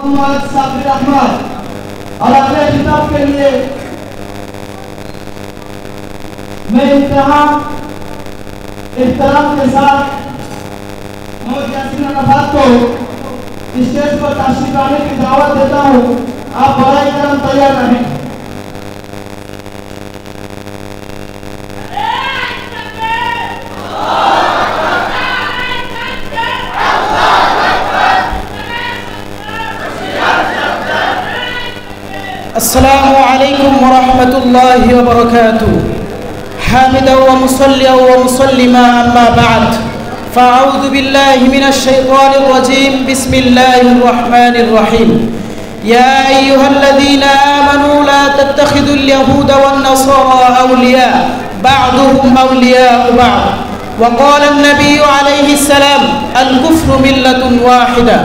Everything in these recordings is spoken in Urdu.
محمد صابر احمد اور اپنے خطاب کے لیے میں انتہا احترام کے ساتھ محمد یاسین عرفات کو اسٹیج پر تشریف لانے کی دعوت دیتا ہوں. آپ برائے کرم تیار رہیں. السلام علیکم ورحمۃ اللہ وبرکاتہ. حامدا ومصلیا ومسلما اما بعد فاعوذ باللہ من الشیطان الرجیم. بسم اللہ الرحمن الرحیم. یا ایہا الذین آمنوا لا تتخذوا اليہود والنصارى اولیاء بعضهم اولیاء بعض. وقال النبی علیہ السلام الکفر ملۃ واحدہ.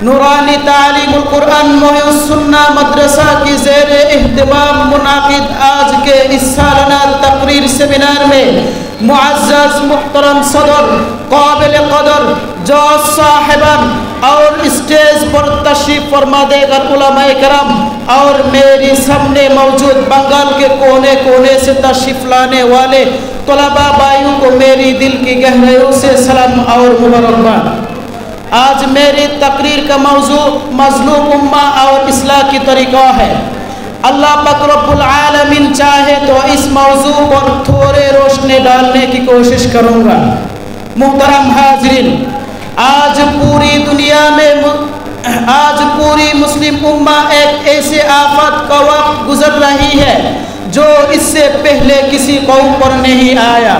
نورانی تعلیم القرآن محی السنہ مدرسہ کی زیر اہتمام منعقد آج کے اس سالانہ تقریر سیمینار میں معزز محترم صدر قابل قدر جوش صاحبان اور اسٹیج پر تشریف فرما دیگر علماء کرام اور میری سامنے موجود بنگال کے کونے کونے سے تشریف لانے والے طلباء بھائیوں کو میری دل کی گہرائیوں سے سلام اور مبارکباد. آج میری تقریر کا موضوع مظلوم امہ اور اصلاح کی طریقہ ہے. اللہ پاک رب العالمین چاہے تو اس موضوع پر تھوڑے روشنی ڈالنے کی کوشش کروں گا. محترم حاضرین، آج پوری دنیا میں آج پوری مسلم امہ ایک ایسے آفت کا وقت گزر رہی ہے جو اس سے پہلے کسی قوم پر نہیں آیا.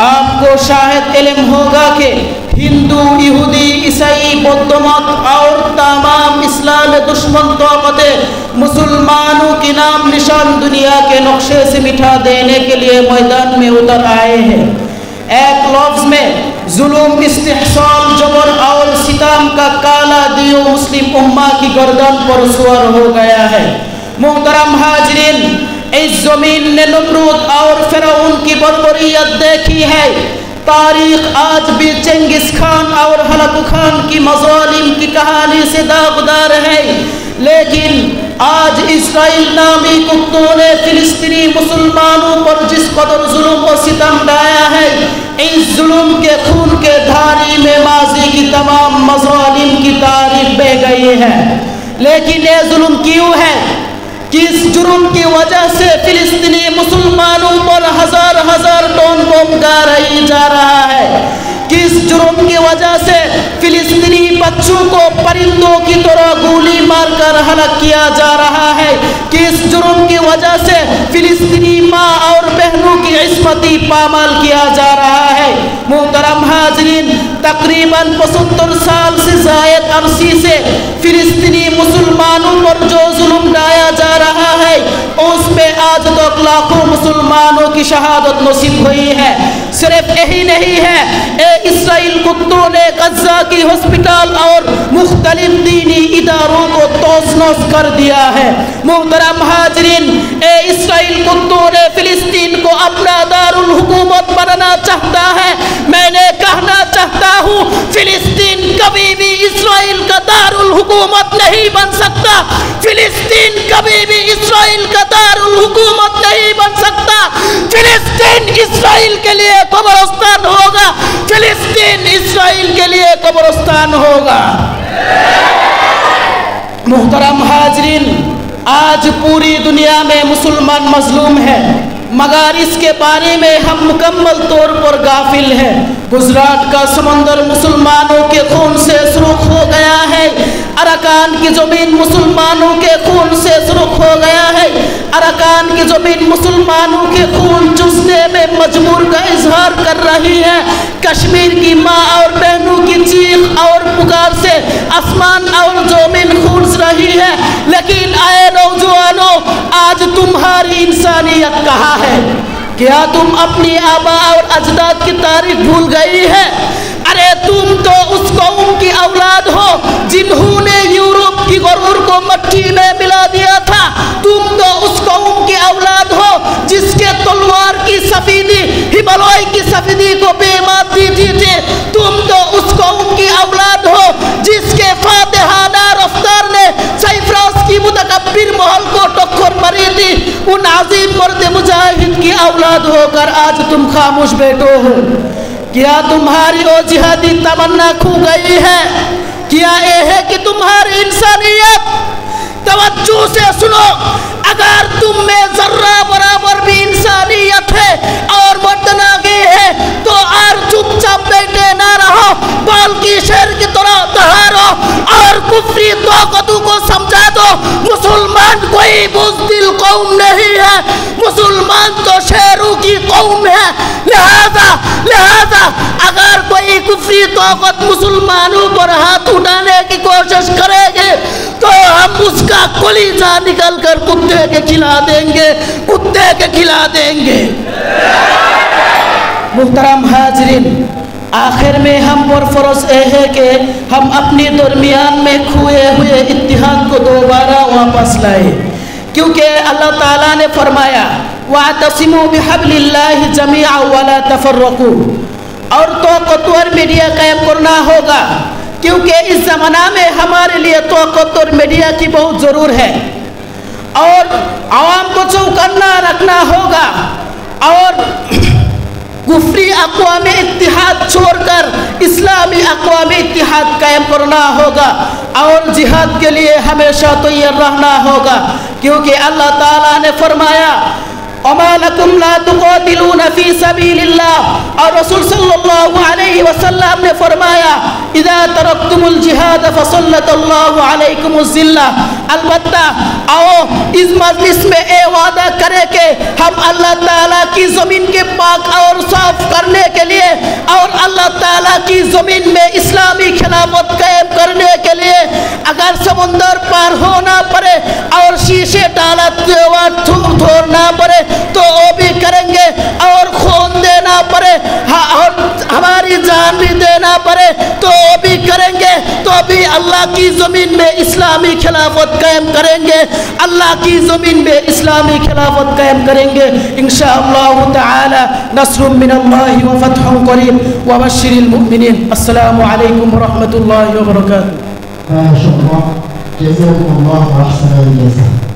آپ کو شاید علم ہوگا کہ ہندو، یہودی، عیسائی، بودھ مت اور تمام اسلام دشمن طاقتیں مسلمانوں کی نام نشان دنیا کے نقشے سے مٹا دینے کے لیے میدان میں اتر آئے ہیں. ایک لفظ میں ظلم، استحصال، جبر اور ستم کا کالا دیو مسلم امہ کی گردن پر سوار ہو گیا ہے. محترم حاضرین، اس زمین نے نمرود اور فرعون کی بربریت دیکھی ہے. تاریخ آج بھی چنگیز خان اور ہلاکو خان کی مظالم کی کہانی سے داغدار ہے. لیکن آج اسرائیل نامی کتوں نے فلسطینی مسلمانوں پر جس قدر ظلم و ستم ڈھایا ہے، اس ظلم کے خون کے دھاری میں ماضی کی تمام مظالم کی تاریخ بہہ گئی ہے. لیکن یہ ظلم کیوں ہے؟ کس جرم کی وجہ سے فلسطینی مسلمانوں پر ہزار ہزار ٹون بم گاڑی جا رہا ہے؟ کس جرم کی وجہ سے فلسطینی بچوں کو پرندوں کی طرح گولی مار کر ہلاک کیا جا رہا ہے؟ کس جرم کی وجہ سے فلسطینی ماں اور بہنوں کی عصمتی پامال کیا جا رہا ہے؟ محترم حاضرین، تقریباً 75 سال سے زائد عرصے سے فلسطینی مسلمانوں پر جو ظلم ڈھایا جا رہا ہے، اس میں آج تک لاکھوں مسلمانوں کی شہادت نصیب ہوئی ہے. صرف یہی نہیں ہے، اسرائیل کتوں نے غزہ کی ہسپتال اور مختلف دینی اداروں کو توس نوس کر دیا ہے. محترم حاضرین، اسرائیل کتوں نے فلسطین کو اپنا دارالحکومت بنانا چاہتا ہے. میں نے کہنا چاہتا ہوں، فلسطین کبھی بھی اسرائیل کا دارالحکومت نہیں بن سکتا. فلسطین کبھی بھی اسرائیل کا دارالحکومت نہیں بن سکتا. فلسطین اسرائیل کے لیے قبرستان ہوگا. فلسطین اسرائیل کے لیے قبرستان ہوگا. محترم حاضرین، آج پوری دنیا میں مسلمان مظلوم ہے، مگر اس کے بارے میں ہم مکمل طور پر غافل ہیں. گجرات کا سمندر مسلمانوں کے خون سے سرخ ہو گیا ہے. اراکان کی زمین مسلمانوں کے خون سے سرخ ہو گیا ہے. اراکان کی زمین مسلمانوں کے خون چوسنے میں مجبور کا اظہار کر رہی ہے. کشمیر کی ماں اور بہنوں کی چیخ اور پکار سے آسمان اور زمین خورج رہی ہے. لیکن اے نوجوانوں، آج تمہاری انسانیت کہاں ہے؟ کیا تم اپنی آبا اور اجداد کی تاریخ بھول گئی ہے؟ ارے تم تو اس قوم کی اولاد ہو جنہوں نے یورپ کی غرور کو مٹی میں ملا دیا تھا. تم تو اس قوم کی اولاد ہو جس کے تلوار کی سفیدی ہمالیہ کی سفیدی کو بے مات دی تھی. تم تو اس قوم کی اولاد ہو جس کے فاتحانہ رفتار نے عظیم مرد مجاہد کی اولاد ہو کر آج تم خاموش بیٹھو ہو؟ کیا تمہاری وہ جہادی تمنا کھو گئی ہے؟ کیا یہ ہے کہ تمہاری انسانیت؟ توجہ سے سنو، اگر تم میں ذرہ برابر بھی انسانیت ہے اور مردانگی ہے تو اور چپ چاپ بیٹھے نہ رہو، بال کی شیر کی طرح دہارو اور کفری طاقتوں کو سمجھا دو۔ مسلمان کوئی بزدل قوم نہیں ہے، مسلمان تو شیروں کی قوم ہے۔ لہذا اگر کوئی کفری طاقت مسلمانوں پر ہاتھ اٹھانے کی کوشش کرے گی تو ہم اس کا کلیجہ نکل کر کتے کے کھلا دیں گے۔ محترم حاضرین، آخر میں ہم پرفرض ہے کہ ہم اپنے درمیان میں کھوئے ہوئے اتحاد کو دوبارہ واپس لائیں، کیونکہ اللہ تعالیٰ نے فرمایا وَاعْتَصِمُوا بِحَبْلِ اللَّهِ جَمِيعًا وَلَا تَفَرَّقُوا، اور طاقتور میڈیا قائم کرنا ہوگا، کیونکہ اس زمانہ میں ہمارے لیے طاقتور میڈیا کی بہت ضرور ہے، اور عوام کو چوکنا رکھنا ہوگا اور کفری اقوام اتحاد چھوڑ کر اسلامی اقوام اتحاد قائم کرنا ہوگا، اور جہاد کے لیے ہمیشہ تیار رہنا ہوگا، کیونکہ اللہ تعالیٰ نے فرمایا وَمَا لَكُمْ لَا تُقَاتِلُونَ فِي سَبِيلِ اللَّهِ، اور رسول صلی اللہ علیہ وسلم نے فرمایا اِذَا تَرَكْتُمُ الْجِهَادَ فَصَلَّتَ اللَّهُ عَلَيْكُمُ الذِّلَّةَ۔ البتہ آؤ اس مجلس میں اے وعدہ کرے کہ ہم اللہ تعالیٰ کی زمین کے پاک اور صاف کرنے کے لیے اور اللہ تعالیٰ کی زمین میں اسلامی خلافت قائم کرنے کے لیے اگر سمندر پار ہونا پڑے اور شیشے ڈالا چھوڑنا پڑے تو وہ بھی کریں گے، اور خون دینا پڑے اور ہماری جان بھی دینا پڑے تو وہ بھی کریں گے، تو بھی اللہ کی زمین میں اسلامی خلافت قائم کریں گے، اللہ کی زمین میں اسلامی خلافت قائم کریں گے انشاءاللہ تعالی۔ نصر من اللہ وفتح قریب وبشر المؤمنین۔ السلام علیکم ورحمۃ اللہ وبرکاتہ۔ شکریہ، جزاکم اللہ احسن الجزاء۔